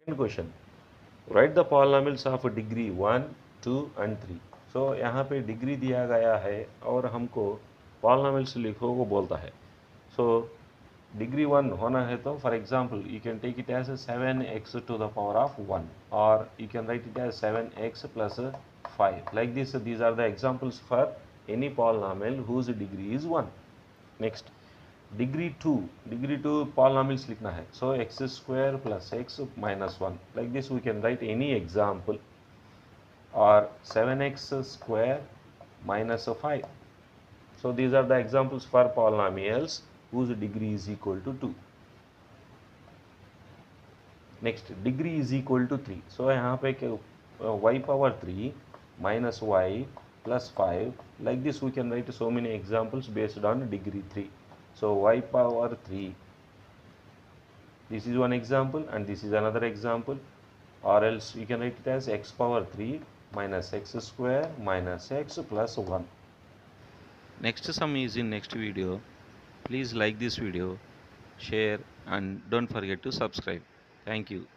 Second question, write the polynomials of degree 1, 2 and 3. So यहाँ पे degree दिया गया है और हमको polynomials लिखो को बोलता है. So degree 1 होना है तो for example you can take it as 7x to the power of 1, or you can write it as 7x plus 5. Like this, these are the examples for any polynomial whose degree is 1. Next, degree 2 polynomials लिखना है. So x square plus x minus 1. Like this we can write any example, or 7x square minus 5. So these are the examples for polynomials whose degree is equal to 2. Next, degree is equal to 3. So यहाँ पे y power 3 minus y plus 5. Like this we can write so many examples based on degree 3. So y power 3, this is one example and this is another example, or else you can write it as x power 3 minus x square minus x plus 1. Next sum is in next video. Please like this video, share and don't forget to subscribe. Thank you.